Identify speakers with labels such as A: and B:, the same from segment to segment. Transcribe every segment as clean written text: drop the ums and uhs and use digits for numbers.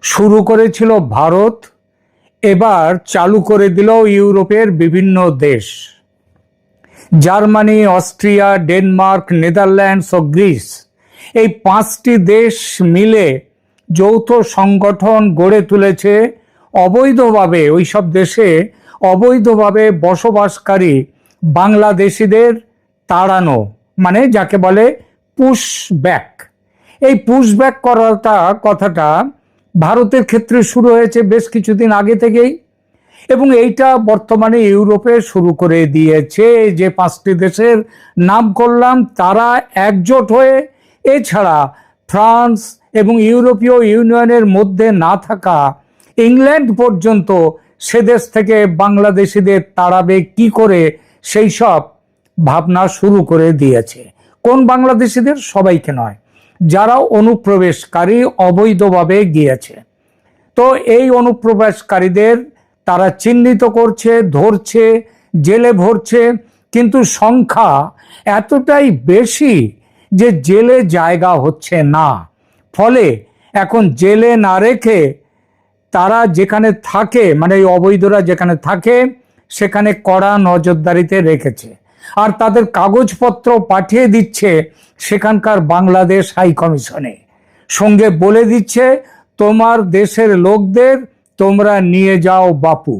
A: শুরু করেছিল ভারত, এবার চালু করে দিল ইউরোপের বিভিন্ন দেশ। জার্মানি, অস্ট্রিয়া, ডেনমার্ক, নেদারল্যান্ডস ও গ্রিস, এই 5টি দেশ মিলে যৌথ সংগঠন গড়ে তুলেছে অবৈধভাবে ওইসব দেশে অবৈধভাবে বসবাসকারী বাংলাদেশিদের তাড়ানো, মানে যাকে বলে পুশ ব্যাক। এই পুশ ব্যাক কথাটা ভারতের ক্ষেত্রে শুরু হয়েছে বেশ কিছুদিন আগে থেকেই, এবং এইটা বর্তমানে ইউরোপে শুরু করে দিয়েছে। যে 5টি দেশের নাম করলাম তারা একজোট হয়ে, এছাড়া ফ্রান্স এবং ইউরোপীয় ইউনিয়নের মধ্যে না থাকা ইংল্যান্ড পর্যন্ত সে দেশ থেকে বাংলাদেশিদের তাড়াবে কি করে সেই সব ভাবনা শুরু করে দিয়েছে। কোন বাংলাদেশিদের? সবাইকে নয়, যারা অনুপ্রবেশকারী অবৈধভাবে গিয়েছে। তো এই অনুপ্রবেশকারীদের তারা চিহ্নিত করছে, ধরছে, জেলে ভরছে, কিন্তু সংখ্যা এতটাই বেশি যে জেলে জায়গা হচ্ছে না। ফলে এখন জেলে না রেখে তারা যেখানে থাকে, মানে এই অবৈধরা যেখানে থাকে সেখানে কড়া নজরদারিতে রেখেছে, আর তাদের কাগজপত্র পাঠিয়ে দিচ্ছে সেখানকার বাংলাদেশ হাই কমিশনে। সঙ্গে বলে দিচ্ছে তোমার দেশের লোকদের তোমরা নিয়ে যাও বাপু।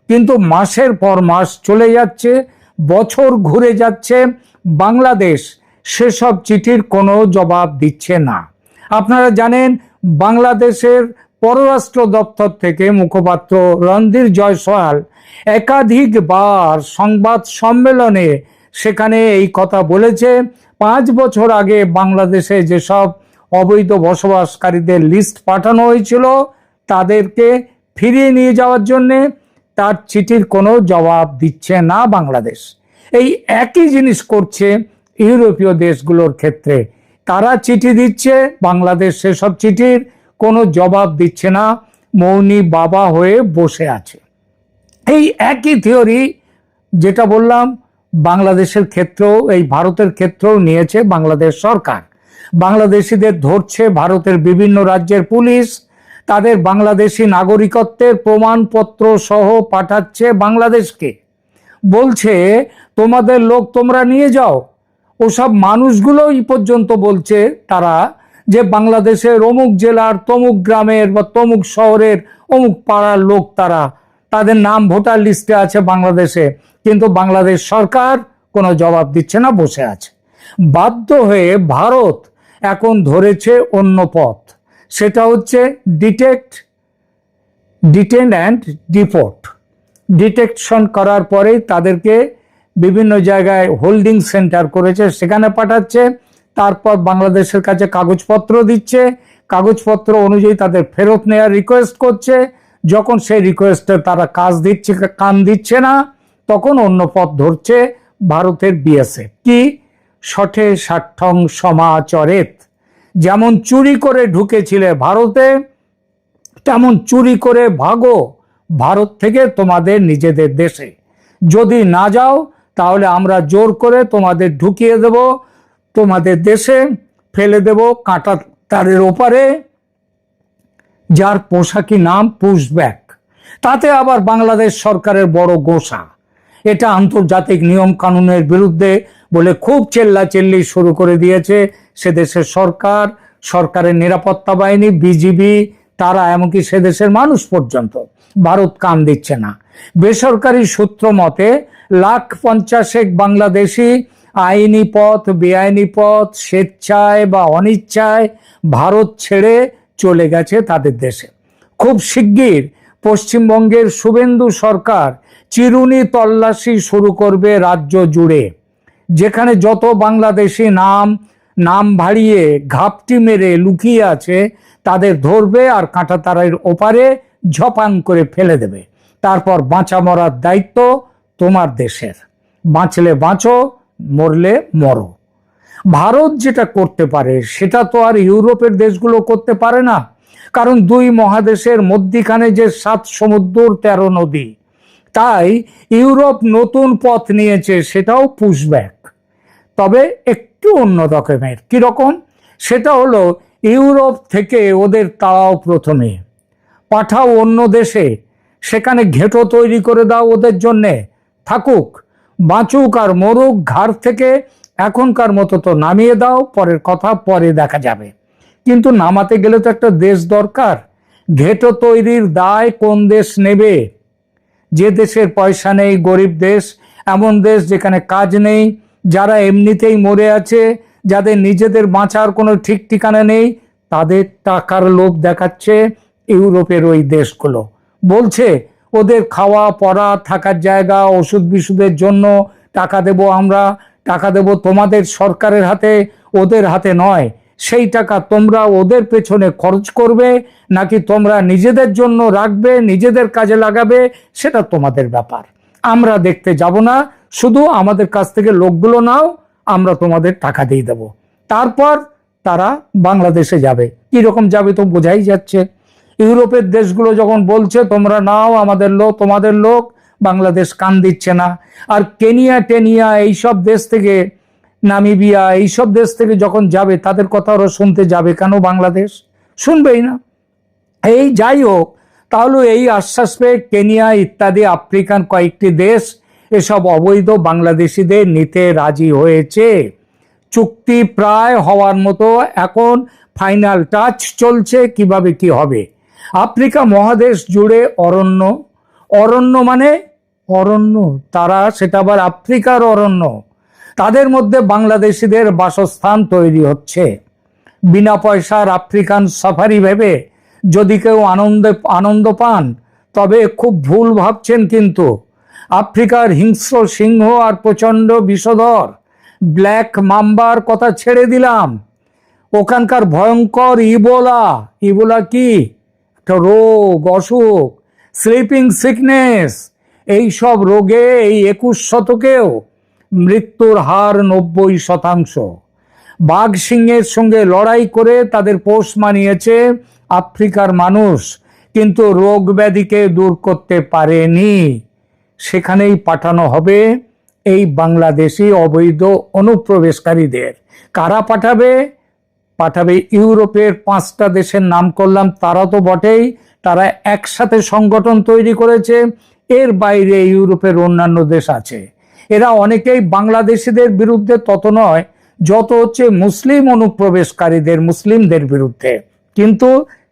A: কিন্তু মাসের পর মাস চলে যাচ্ছে, বছর ঘুরে যাচ্ছে, বাংলাদেশ সেসব চিঠির কোনো জবাব দিচ্ছে না। আপনারা জানেন, বাংলাদেশের পররাষ্ট্র দপ্তর থেকে মুখপাত্র রণধীর জয়সওয়াল একাধিকবার সংবাদ সম্মেলনে সেখানে এই কথা বলেছে। 5 বছর আগে বাংলাদেশে যেসব অবৈধ বসবাসকারীদের লিস্ট পাঠানো হয়েছিল তাদেরকে ফিরিয়ে নিয়ে যাওয়ার জন্যে তার চিঠির কোনো জবাব দিচ্ছে না বাংলাদেশ। এই একই জিনিস করছে ইউরোপীয় দেশগুলোর ক্ষেত্রে। তারা চিঠি দিচ্ছে, বাংলাদেশ সেসব চিঠির কোনো জবাব দিচ্ছে না, মৌনী বাবা হয়ে বসে আছে। এই একই থিওরি যেটা বললাম বাংলাদেশের ক্ষেত্রেও, এই ভারতের ক্ষেত্রেও নিয়েছে বাংলাদেশ সরকার। বাংলাদেশিদের ধরছে ভারতের বিভিন্ন রাজ্যের পুলিশ, তাদের বাংলাদেশি নাগরিকত্বের প্রমাণপত্র সহ পাঠাচ্ছে বাংলাদেশকে, বলছে তোমাদের লোক তোমরা নিয়ে যাও। ওসব মানুষগুলোই পর্যন্ত বলছে তারা যে বাংলাদেশের অমুক জেলার তমুক গ্রামের বা তমুক শহরের অমুক পাড়ার লোক, তারা তাদের নাম ভোটার লিস্টে আছে বাংলাদেশে, কিন্তু বাংলাদেশ সরকার কোনো জবাব দিচ্ছে না, বসে আছে। বাধ্য হয়ে ভারত এখন ধরেছে অন্য পথ, সেটা হচ্ছে ডিটেন অ্যান্ড ডিপোর্ট। ডিটেকশন করার পরেই তাদেরকে বিভিন্ন জায়গায় হোল্ডিং সেন্টার করেছে, সেখানে পাঠাচ্ছে, তারপর বাংলাদেশের কাছে কাগজপত্র দিচ্ছে, কাগজপত্র অনুযায়ী তাদের ফেরত নেওয়ার রিকোয়েস্ট করছে। যখন সেই রিকোয়েস্টে তারা কান দিচ্ছে না, তখন অন্য পথ ধরছে ভারতের বিএসএফ। কি? শঠে ষাঠ্যং সমাচরেত। যেমন চুরি করে ঢুকেছিলে ভারতে, তেমন চুরি করে ভাগো ভারত থেকে তোমাদের নিজেদের দেশে। যদি না যাও তাহলে আমরা জোর করে তোমাদের ঢুকিয়ে দেব তোমাদের দেশে, ফেলে দেব কাঁটা তারের ওপারে, যার পোশাকি নাম পুশব্যাক। তাতে আবার বাংলাদেশ সরকারের বড় গোসা। এটা আন্তর্জাতিক নিয়ম কানুনের বিরুদ্ধে বলে খুব চেল্লাচেল্লি শুরু করে দিয়েছে সে দেশের সরকার, সরকারের নিরাপত্তা বাহিনী, বিজিবি, তারা, এমনকি সে দেশের মানুষ পর্যন্ত। ভারত কান দিচ্ছে না। বেসরকারি সূত্র মতে 150,000 বাংলাদেশি আইনি পথ, বেআইনি পথ, স্বেচ্ছায় বা অনিচ্ছায় ভারত ছেড়ে চলে গেছে তাদের দেশে। খুব শিগগির পশ্চিমবঙ্গের শুভেন্দু সরকার চিরুনি তল্লাশি শুরু করবে রাজ্য জুড়ে। যেখানে যত বাংলাদেশি নাম ভাড়িয়ে ঘাপটি মেরে লুকিয়ে আছে তাদের ধরবে আর কাঁটাতারের ওপারে ঝপাং করে ফেলে দেবে। তারপর বাঁচা মরার দায়িত্ব তোমার দেশের। বাঁচলে বাঁচো, মরলে মরো। ভারত যেটা করতে পারে সেটা তো আর ইউরোপের দেশগুলো করতে পারে না, কারণ 2 মহাদেশের মধ্যিখানে যে 7 সমুদ্র 13 নদী। তাই ইউরোপ নতুন পথ নিয়েছে, সেটাও পুশব্যাক, তবে একটু অন্য রকমের। কিরকম? সেটা হলো ইউরোপ থেকে ওদের তাড়াও প্রথমে, পাঠাও অন্য দেশে, সেখানে ঘেঁটো তৈরি করে দাও ওদের জন্যে, থাকুক, বাঁচুক আর মরুক, ঘাড় থেকে এখনকার মতো তো নামিয়ে দাও, পরের কথা পরে দেখা যাবে। কিন্তু নামাতে গেলে তো একটা দেশ দরকার। ঘেঁটো তৈরির দায় কোন দেশ নেবে? যে দেশের পয়সা নেই, গরিব দেশ, এমন দেশ যেখানে কাজ নেই, যারা এমনিতেই মরে আছে, যাদের নিজেদের বাঁচার কোনো ঠিক ঠিকানা নেই, তাদের টাকার লোভ দেখাচ্ছে ইউরোপের ওই দেশগুলো। বলছে ওদের খাওয়া পড়া থাকার জায়গা ওষুধ বিশুধের জন্য টাকা দেব আমরা, টাকা দেব তোমাদের সরকারের হাতে, ওদের হাতে নয়। সেই টাকা তোমরা ওদের পেছনে খরচ করবে নাকি তোমরা নিজেদের জন্য রাখবে, নিজেদের কাজে লাগাবে, সেটা তোমাদের ব্যাপার। আমরা দেখতে যাব না, শুধু আমাদের কাছ থেকে লোকগুলো নাও, আমরা তোমাদের টাকা দিয়ে দেব। তারপর তারা বাংলাদেশে যাবে। কিরকম যাবে তো বোঝাই যাচ্ছে। ইউরোপের দেশগুলো যখন বলছে তোমরা নাও আমাদের লোক, তোমাদের লোক, বাংলাদেশ কান দিচ্ছে না। আর কেনিয়া টেনিয়া এইসব দেশ থেকে, নামিবিয়া এইসব দেশ থেকে যখন যাবে, তাদের কথা ওরা শুনতে যাবে কেন? বাংলাদেশ শুনবেই না। এই যাই হোক, তাহলে এই আশ্বাস পেয়ে কেনিয়া ইত্যাদি আফ্রিকান কয়েকটি দেশ এসব অবৈধ বাংলাদেশিদের নিতে রাজি হয়েছে। চুক্তি প্রায় হওয়ার মতো, এখন ফাইনাল টাচ চলছে কিভাবে কি হবে। আফ্রিকা মহাদেশ জুড়ে অরণ্য, অরণ্য মানে অরণ্য, তারা সেটা আবার আফ্রিকার অরণ্য, তাদের মধ্যে বাংলাদেশিদের বাসস্থান তৈরি হচ্ছে। বিনা পয়সার আফ্রিকান সাফারি ভেবে যদি কেউ আনন্দ পান, তবে খুব ভুল ভাবছেন। কিন্তু আফ্রিকার হিংস্র সিংহ আর প্রচণ্ড বিষধর ব্ল্যাক মাম্বার কথা ছেড়ে দিলাম, ওখানকার ভয়ঙ্কর ইবোলা, ইবোলা কি একটা রোগ, অসুখ, স্লিপিং সিকনেস, এই সব রোগে এই 21 শতকেও মৃত্যুর হার 90%। বাঘ সিংহের সঙ্গে লড়াই করে তাদের পোষ মানিয়েছে আফ্রিকার মানুষ, কিন্তু রোগ ব্যাধিকে দূর করতে পারেনি। সেখানেই পাঠানো হবে এই বাংলাদেশি অবৈধ অনুপ্রবেশকারীদের। কারা পাঠাবে? পাঠাবে ইউরোপের 5টা দেশের নাম করলাম, তারা তো বটেই, তারা একসাথে সংগঠন তৈরি করেছে। এর বাইরে ইউরোপের অন্যান্য দেশ আছে। এরা অনেকেই বাংলাদেশিদের বিরুদ্ধে তত নয় যত হচ্ছে মুসলিম অনুপ্রবেশকারীদের, মুসলিমদের বিরুদ্ধে। কিন্তু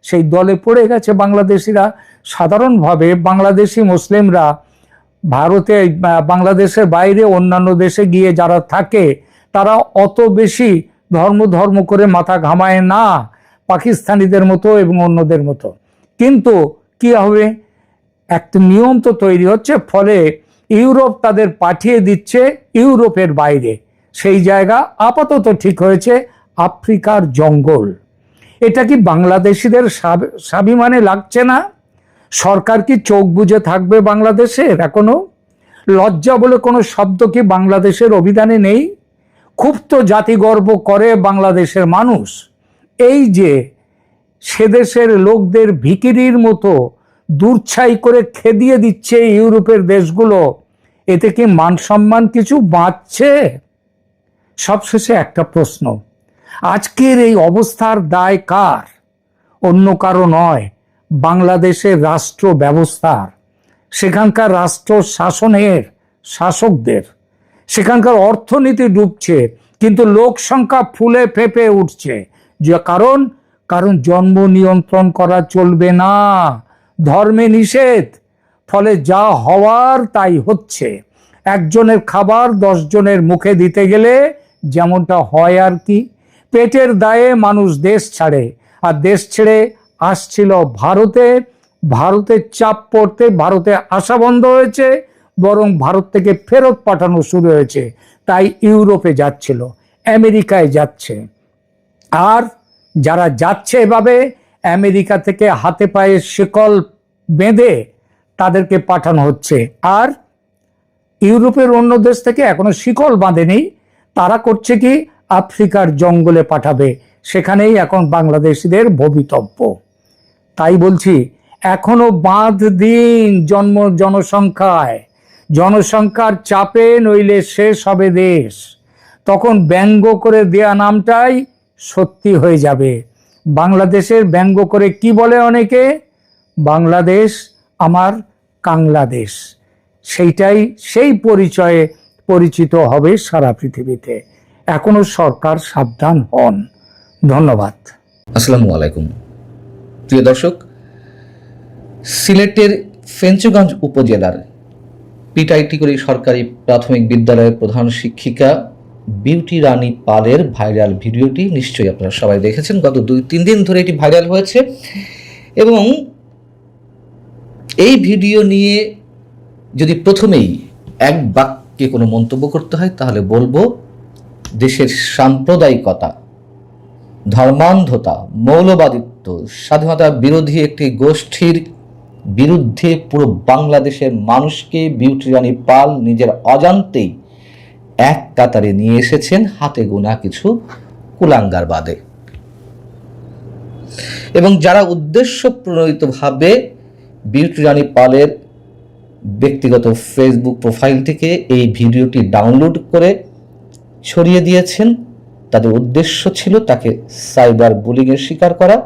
A: সেই দলে পড়ে গেছে বাংলাদেশিরা। সাধারণভাবে বাংলাদেশি মুসলিমরা ভারতে, বাংলাদেশের বাইরে অন্যান্য দেশে গিয়ে যারা থাকে, তারা অত বেশি ধর্ম করে মাথা ঘামায় না পাকিস্তানিদের মতো এবং অন্যদের মতো। কিন্তু কি হবে, একটা নিয়ম তো তৈরি হচ্ছে, ফলে ইউরোপ তাদের পাঠিয়ে দিচ্ছে ইউরোপের বাইরে। সেই জায়গা আপাতত ঠিক হয়েছে আফ্রিকার জঙ্গল। এটা কি বাংলাদেশিদের স্বাভিমানে লাগছে না? সরকার কি চোখ বুজে থাকবে বাংলাদেশের? এখনো লজ্জা বলে কোনো শব্দ কি বাংলাদেশের অভিধানে নেই? খুব তো জাতি গর্ব করে বাংলাদেশের মানুষ। এই যে সেদেশের লোকদের ভিখিরির মতো দূরছাই করে খেদিয়ে দিচ্ছে ইউরোপের দেশগুলো, এতে কি মান সম্মান কিছু বাঁচছে? সবশেষে একটা প্রশ্ন, আজকের এই অবস্থার দায় কার? অন্য কারো নয়, বাংলাদেশের রাষ্ট্র ব্যবস্থার, সেখানকার রাষ্ট্র শাসনের, শাসকদের। সেখানকার অর্থনীতি ডুবছে, কিন্তু লোক সংখ্যা ফুলে ফেঁপে উঠছে। যে কারণ জন্ম নিয়ন্ত্রণ করা চলবে না, ধর্মে নিষেধ। ফলে যা হওয়ার তাই হচ্ছে। একজনের খাবার 10 জনের মুখে দিতে গেলে যেমনটা হয় আর কি। পেটের দায়ে মানুষ দেশ ছাড়ে, আর দেশ ছেড়ে আসছিল ভারতে। ভারতের চাপ পড়তে ভারতে আসা বন্ধ হয়েছে, বরং ভারত থেকে ফেরত পাঠানো শুরু হয়েছে। তাই ইউরোপে যাচ্ছিল, আমেরিকায় যাচ্ছে। আর যারা যাচ্ছে এভাবে, আমেরিকা থেকে হাতে পায়ে শিকল বেঁধে তাদেরকে পাঠানো হচ্ছে। আর ইউরোপের অন্য দেশ থেকে এখনো শিকল বাঁধেনি, তারা করছে কি, আফ্রিকার জঙ্গলে পাঠাবে। সেখানেই এখন বাংলাদেশিদের ভবিতব্য। তাই বলছি, এখনো বাঁধ দিন জনসংখ্যার চাপে, নইলে শেষ হবে দেশ। তখন ব্যঙ্গ করে দেয়া নামটাই সত্যি হয়ে যাবে। বাংলাদেশের ব্যঙ্গ করে কি বলে অনেকে? বাংলাদেশ আমার কাংলাদেশ, সেই পরিচয়ে পরিচিত হবে সারা পৃথিবীতে। এখনো সরকার সাবধান হন। ধন্যবাদ।
B: আসসালামু আলাইকুম প্রিয় দর্শক, সিলেটের ফেঞ্চুগঞ্জ উপজেলার পিটাইটিকরি সরকারি প্রাথমিক বিদ্যালয়ের প্রধান শিক্ষিকা বিউটি রানী পালের ভাইরাল ভিডিওটি নিশ্চয়ই আপনারা সবাই দেখেছেন। গত 2-3 দিন ধরে এটি ভাইরাল হয়েছে এবং এই ভিডিও নিয়ে যদি প্রথমেই এক বাক্যে কোনো মন্তব্য করতে হয় তাহলে বলবো, দেশের সাম্প্রদায়িকতা, ধর্মান্ধতা, মৌলবাদিত্ব, স্বাধীনতা বিরোধী একটি গোষ্ঠীর বিরুদ্ধে পুরো বাংলাদেশের মানুষকে বিউটি রানী পাল নিজের অজান্তেই এক কাতারে নিয়ে এসেছেন, হাতে গোনা কিছু কুলাঙ্গার বাদে। এবং যারা উদ্দেশ্য প্রণোদিতভাবে বিউটি রানী পালের ব্যক্তিগত ফেসবুক প্রোফাইল থেকে এই ভিডিওটি ডাউনলোড করে ছড়িয়ে দিয়েছেন, তাদের উদ্দেশ্য ছিল তাকে সাইবার বুলিংয়ের শিকার করা।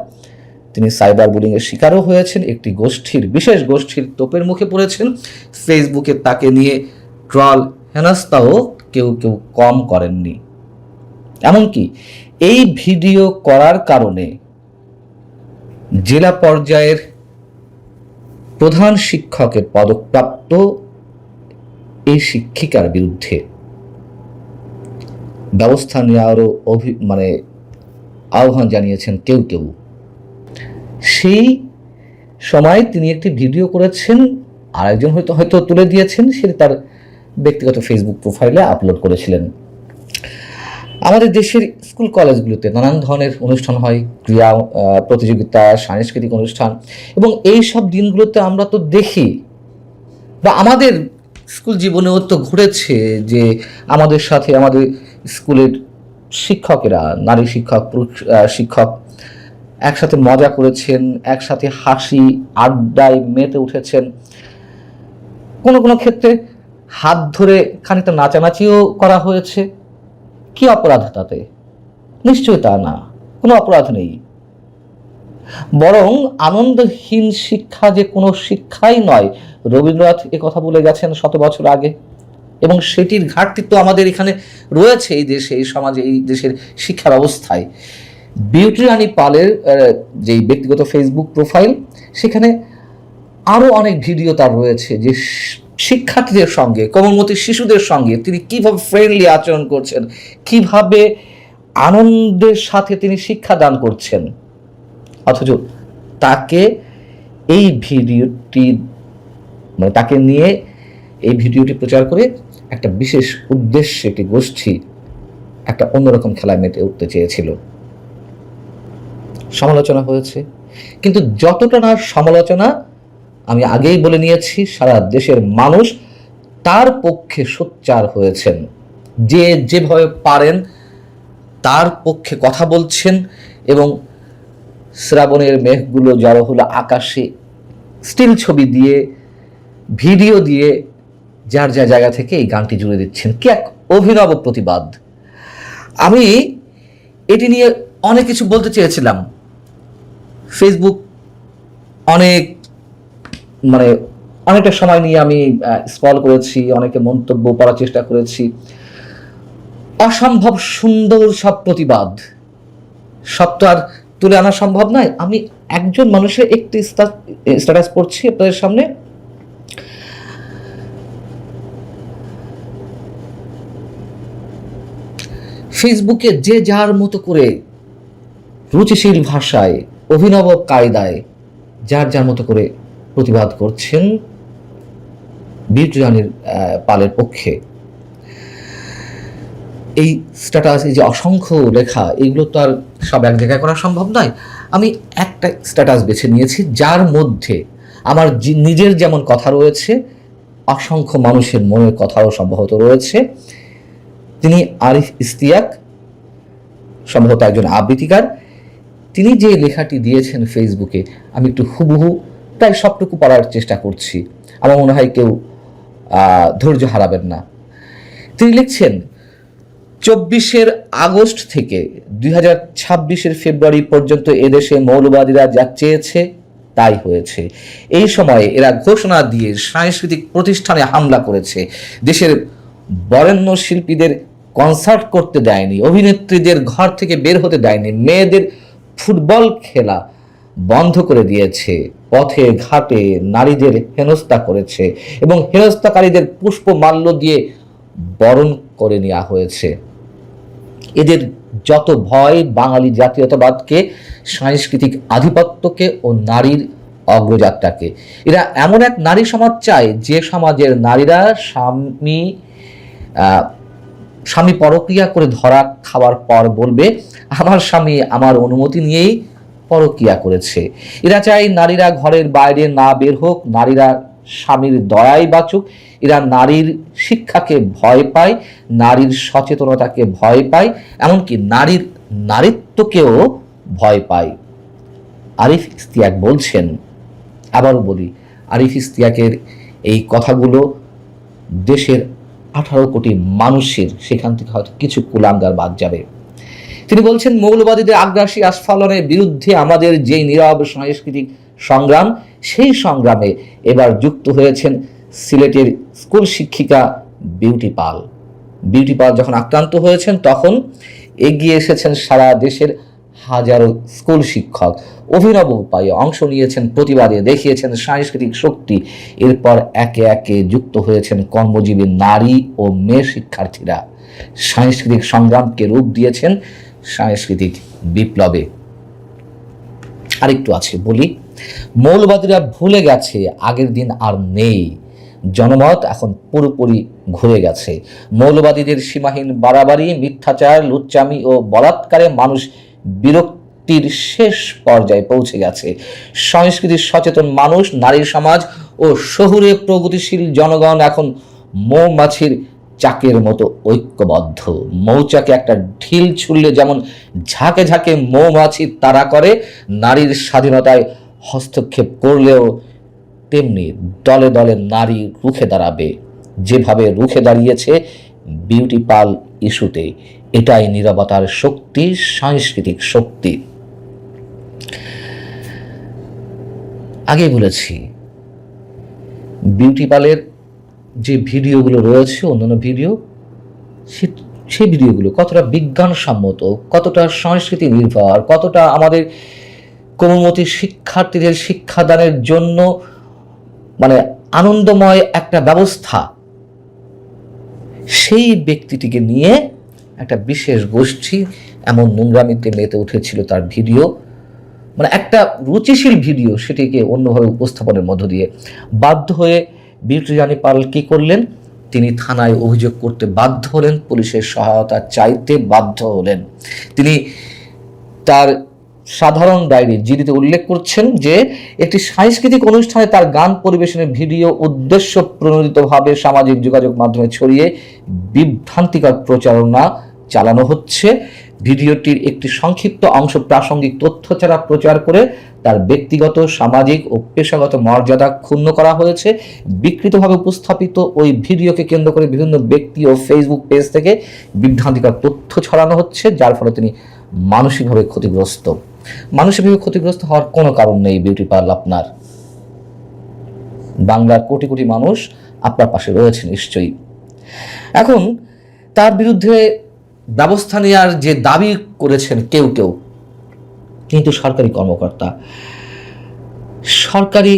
B: তিনি সাইবার বুলিংয়ের শিকারও হয়েছেন, একটি বিশেষ গোষ্ঠীর তোপের মুখে পড়েছেন। ফেসবুকে তাকে নিয়ে ট্রল হেনস্থাও কেউ কম করেননি। এমনকি এই ভিডিও করার কারণে জেলা পর্যায়ের প্রধান শিক্ষকের পদকপ্রাপ্ত এই শিক্ষিকার বিরুদ্ধে ব্যবস্থা নেওয়ারও আহ্বান জানিয়েছেন কেউ। সেই সময় তিনি একটি ভিডিও করেছেন, আরেকজন হয়তো তুলে দিয়েছেন, সেটা তার ব্যক্তিগত ফেসবুক প্রোফাইলে আপলোড করেছিলেন। আমাদের দেশের স্কুল কলেজগুলোতে নানান ধরনের অনুষ্ঠান হয়, ক্রীড়া প্রতিযোগিতা, সাংস্কৃতিক অনুষ্ঠান, এবং এই সব দিনগুলোতে আমরা তো দেখি, বা আমাদের স্কুল জীবনেও তো ঘটেছে যে আমাদের সাথে আমাদের স্কুলের শিক্ষকেরা, নারী শিক্ষক, পুরুষ শিক্ষক একসাথে মজা করেছেন, একসাথে হাসি আড্ডায় মেতে উঠেছেন, কোনো ক্ষেত্রে হাত ধরে খানিকটা নাচানাচিও করা হয়েছে। কি অপরাধ তাতে? নিশ্চয়ই তা না, কোনো অপরাধ নেই। বরং আনন্দহীন শিক্ষা যে কোনো শিক্ষাই নয়, রবীন্দ্রনাথ এ কথা বলে গেছেন 100 বছর আগে, এবং সেটির ঘাটতি তো আমাদের এখানে রয়েছে, এই দেশে, এই সমাজে, এই দেশের শিক্ষা ব্যবস্থায়। বিউটি রানী পালের যে ব্যক্তিগত ফেসবুক প্রোফাইল, সেখানে আরও অনেক ভিডিও তার রয়েছে যে শিক্ষার্থীদের সঙ্গে, কোমলমতি শিশুদের সঙ্গে তিনি কিভাবে ফ্রেন্ডলি আচরণ করছেন, কিভাবে আনন্দের সাথে তিনি শিক্ষাদান করছেন। অথচ তাকে এই ভিডিওটি তাকে নিয়ে এই ভিডিওটি প্রচার করে একটা বিশেষ উদ্দেশ্যে একটি গোষ্ঠী একটা অন্যরকম খেলায় মেতে উঠতে চেয়েছিল। সমালোচনা হয়েছে, কিন্তু যতটা না সমালোচনা, আমি আগেই বলে নিয়েছি, সারা দেশের মানুষ তার পক্ষে সোচ্চার হয়েছেন, যে যেভাবে পারেন তার পক্ষে কথা বলছেন, এবং শ্রাবণের মেঘগুলো জড়ো হলো আকাশে স্টিল ছবি দিয়ে, ভিডিও দিয়ে যার জায়গা থেকে এই গানটি জুড়ে দিচ্ছেন। কি এক অভিনব প্রতিবাদ! আমি এটি নিয়ে অনেক কিছু বলতে চেয়েছিলাম, ফেসবুক অনেকটা সময় নিয়ে আমি স্ক্রল করেছি, অনেকে মন্তব্য করার চেষ্টা করেছি। অসম্ভব সুন্দর সব প্রতিবাদ, সব তো আর তুলে আনা সম্ভব নয়। আমি একজন মানুষের একটি স্ট্যাটাস পড়ছি আপনাদের সামনে। ফেসবুকে যে যার মতো করে রুচিশীল ভাষায়, অভিনব কায়দায় যার মতো করে প্রতিবাদ করছেন বিউটি রানী পালের পক্ষে। এই স্ট্যাটাস, এই যে অসংখ্য লেখা, এইগুলো তো আর সব এক জায়গায় করা সম্ভব নয়। আমি একটা স্ট্যাটাস বেছে নিয়েছি যার মধ্যে আমার নিজের যেমন কথা রয়েছে, অসংখ্য মানুষের মনের কথাও সম্ভবত রয়েছে। তিনি আরিফ ইস্তিয়াক, সম্ভবত একজন আবৃত্তিকার। তিনি যে লেখাটি দিয়েছেন ফেসবুকে, আমি একটু হুবহু প্রায় সবটুকু পড়ার চেষ্টা করছি, আমার মনে হয় কেউ ধৈর্য হারাবেন না। তিনি লিখছেন, 24 আগস্ট থেকে 2026 ফেব্রুয়ারি পর্যন্ত এদেশে মৌলবাদীরা যা চেয়েছে তাই হয়েছে। এই সময়ে এরা ঘোষণা দিয়ে সাংস্কৃতিক প্রতিষ্ঠানে হামলা করেছে, দেশের বরেণ্য শিল্পীদের কনসার্ট করতে দেয়নি, অভিনেত্রীদের ঘর থেকে বের হতে দেয়নি, মেয়েদের ফুটবল খেলা বন্ধ করে দিয়েছে, পথে ঘাটে নারীদের হেনস্থা করেছে এবং হেনস্থাকারীদের পুষ্পমাল্য দিয়ে বরণ করে নেওয়া হয়েছে। এদের যত ভয় বাঙালি জাতীয়তাবাদকে, সাংস্কৃতিক আধিপত্যকে ও নারীর অগ্রযাত্রাকে। এরা এমন এক নারী সমাজ চায় যে সমাজের নারীরা স্বামী পরক্রিয়া করে ধরা খাওয়ার পর বলবে, আমার স্বামী আমার অনুমতি নিয়েই পরক্রিয়া করেছে। এরা চায় নারীরা ঘরের বাইরে না বের হোক, নারীরা স্বামীর দয়ায় বাঁচুক। এরা নারীর শিক্ষাকে ভয় পায়, নারীর সচেতনতাকে ভয় পায়, এমনকি নারীর নারীত্বকেও ভয় পায়। আরিফ ইশতিয়াক বলছেন, আবারও বলি, আরিফ ইশতিয়াকের এই কথাগুলো দেশের 18 কোটি মানুষের, সেখান থেকে হয়তো কিছু কুলাঙ্গার বাদ যাবে। তিনি বলছেন, মৌলবাদীদের আগ্রাসী আস্ফালনের বিরুদ্ধে আমাদের যেই নীরব সাংস্কৃতিক সংগ্রাম, সেই সংগ্রামে এবার যুক্ত হয়েছেন সিলেটের স্কুল শিক্ষিকা বিউটি পাল। বিউটি পাল যখন আক্রান্ত হয়েছেন তখন এগিয়ে এসেছেন সারা দেশের হাজারো স্কুল শিক্ষক, অভিনব উপায়ে অংশ নিয়েছেন প্রতিবাদে, দেখিয়েছেন সাংস্কৃতিক শক্তি। এরপর একে একে যুক্ত হয়েছেন কর্মজীবী নারী ও মেয়ে শিক্ষার্থীরা, সাংস্কৃতিক সংগ্রামকে রূপ দিয়েছেন সাংস্কৃতিক বিপ্লবে। আরেকটু আছে বলি, মৌলবাদীরা ভুলে গেছে আগের দিন আর নেই, জনমত এখন পুরোপুরি ঘুরে গেছে। মৌলবাদীদের সীমাহীন বাড়াবাড়ি, মিথ্যাচার, লুচ্চামি ও বলাৎকারে মানুষ বিরক্তির শেষ পর্যায়ে পৌঁছে গেছে। সংস্কৃতির সচেতন মানুষ, নারী সমাজ ও শহুরে প্রগতিশীল জনগণ এখন মৌমাছির চাকের মতো ঐক্যবদ্ধ। মৌচাকে একটা ঢিল ছুড়লে যেমন ঝাঁকে ঝাঁকে মৌমাছি তাড়া করে, নারীর স্বাধীনতায় হস্তক্ষেপ করলেও তেমনি দলে দলে নারী রুখে দাঁড়াবে, যেভাবে রুখে দাঁড়িয়েছে বিউটি পাল ইস্যুতে। এটাই নীরবতার শক্তি, সাংস্কৃতিক শক্তি। আগে বলেছি, বিউটি পালের যে ভিডিওগুলো রয়েছে, অন্যান্য ভিডিও, সেই ভিডিওগুলো কতটা বিজ্ঞানসম্মত, কতটা সংস্কৃতি নির্ভর, কতটা আমাদের কোমলমতি শিক্ষার্থীদের শিক্ষাদানের জন্য আনন্দময় একটা ব্যবস্থা, সেই ব্যক্তিটিকে নিয়ে একটা বিশেষ গোষ্ঠী এমন নোংরামিতে মেতে উঠেছিল। তার ভিডিও একটা রুচিশীল ভিডিও, সেটিকে অন্যভাবে উপস্থাপনের মধ্য দিয়ে বাধ্য হয়ে বিউটি রানী পাল কি করলেন, তিনি থানায় অভিযোগ করতে বাধ্য হলেন, পুলিশের সহায়তা চাইতে বাধ্য হলেন। তিনি তার সাধারণ ডায়েরি জিডিতে উল্লেখ করছেন যে একটি সাংস্কৃতিক অনুষ্ঠানে তার গান পরিবেশনের ভিডিও উদ্দেশ্য প্রণোদিতভাবে সামাজিক যোগাযোগ মাধ্যমে ছড়িয়ে বিভ্রান্তিকর প্রচারণা চালানো হচ্ছে। ভিডিওটির একটি সংক্ষিপ্ত অংশ প্রাসঙ্গিক তথ্য ছাড়া প্রচার করে তার ব্যক্তিগত, সামাজিক ও পেশাগত মর্যাদা ক্ষুণ্ণ করা হয়েছে। বিকৃতভাবে উপস্থাপিত ওই ভিডিওকে কেন্দ্র করে বিভিন্ন ব্যক্তি ও ফেসবুক পেজ থেকে বিভ্রান্তিকর তথ্য ছড়ানো হচ্ছে, যার ফলে তিনি মানসিকভাবে ক্ষতিগ্রস্ত। মানসিকভাবে ক্ষতিগ্রস্ত হওয়ার কোনো কারণ নেই বিউটি পাল, আপনার বাংলার কোটি কোটি মানুষ আপনার পাশে রয়েছে নিশ্চয়ই। এখন তার বিরুদ্ধে ব্যবস্থা নেওয়ার যে দাবি করেছেন কেউ কেউ, কিন্তু সরকারি কর্মকর্তা, সরকারি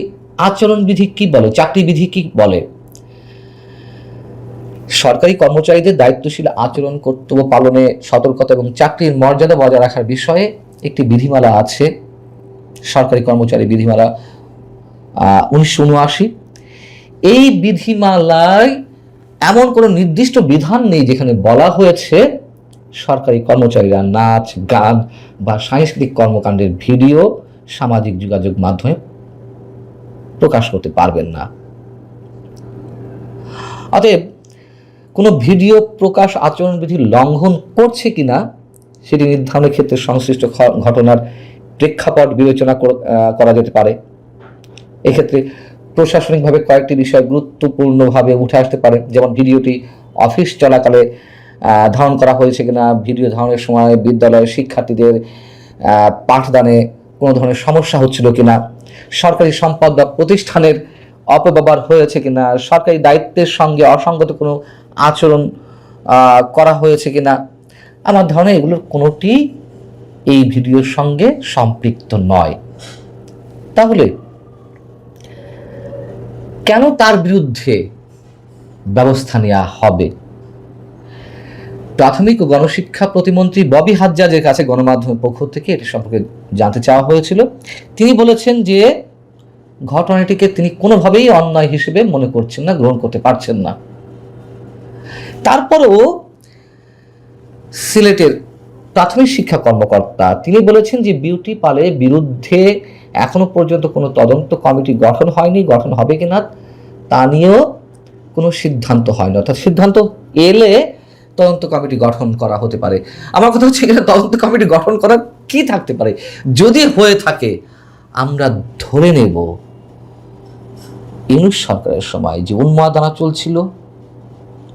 B: আচরণবিধি কি বলে, চাকরি বিধি কি বলে? সরকারি কর্মচারীদের দায়িত্বশীল আচরণ, কর্তব্য পালনে সতর্কতা এবং চাকরির মর্যাদা বজায় রাখার বিষয়ে একটি বিধিমালা আছে, সরকারি কর্মচারী বিধিমালা 1979। এই বিধিমালায় এমন কোনো নির্দিষ্ট বিধান নেই যেখানে বলা হয়েছে সরকারি কর্মচারীরা নাচ, গান বা সাংস্কৃতিক কর্মকাণ্ডের ভিডিও সামাজিক যোগাযোগ মাধ্যমে প্রকাশ করতে পারবেন না। অতএব কোনো ভিডিও প্রকাশ আচরণবিধি লঙ্ঘন করছে কিনা সেটি নির্ধারণের ক্ষেত্রে সংশ্লিষ্ট ঘটনার প্রেক্ষাপট বিবেচনা করা যেতে পারে। এক্ষেত্রে প্রশাসনিকভাবে কয়েকটি বিষয় গুরুত্বপূর্ণভাবে উঠে আসতে পারে, যেমন ভিডিওটি অফিস চলাকালে ধারণ করা হয়েছে কিনা, ভিডিও ধারণের সময় বিদ্যালয়ের শিক্ষার্থীদের পাঠদানে কোনো ধরনের সমস্যা হচ্ছিল কিনা, সরকারি সম্পদ বা প্রতিষ্ঠানের অপব্যবহার হয়েছে কিনা, সরকারি দায়িত্বের সঙ্গে অসঙ্গত কোনো আচরণ করা হয়েছে কিনা, আমার ধারণা এগুলোর কোনোটি এই ভিডিওর সঙ্গে সম্পৃক্ত নয়। তাহলে কেন তার বিরুদ্ধে ব্যবস্থা নেওয়া হবে? প্রাথমিক ও গণশিক্ষা প্রতিমন্ত্রী ববি হাজ্জাজের কাছে গণমাধ্যমের পক্ষ থেকে এটি সম্পর্কে জানতে চাওয়া হয়েছিল। তিনি বলেছেন যে ঘটনাটিকে তিনি কোনোভাবেই অন্যায় হিসেবে মনে করছেন না, গ্রহণ করতে পারছেন না। তারপরেও সিলেটের প্রাথমিক শিক্ষা কর্মকর্তা তিনি বলেছেন যে বিউটি পালের বিরুদ্ধে এখনো পর্যন্ত কোনো তদন্ত কমিটি গঠন হয়নি, গঠন হবে কিনা তা নিয়েও কোনো সিদ্ধান্ত হয়নি। অর্থাৎ সিদ্ধান্ত এলে তদন্ত কমিটি গঠন করা হতে পারে। আমার কথা হচ্ছে এখানে তদন্ত কমিটি গঠন করার কি থাকতে পারে? যদি হয়ে থাকে আমরা ধরে নেব ইউনূস সরকারের সময় যে উন্মাদনা চলছিল,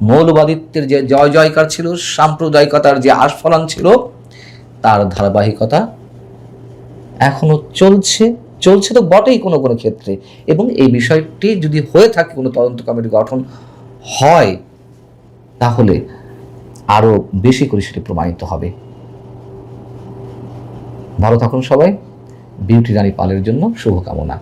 B: মৌলবাদিত্বের যে জয় জয়কার ছিল, সাম্প্রদায়িকতার যে আস্ফলন ছিল, তার ধারাবাহিকতা এখনো চলছে তো বটেই কোনো কোনো ক্ষেত্রে। এবং এই বিষয়টি যদি হয়ে থাকে, কোনো তদন্ত কমিটি গঠন হয়, তাহলে আরো বেশি করে সেটি প্রমাণিত হবে। ভালো থাকুন সবাই। বিউটি রানী পালের জন্য শুভকামনা।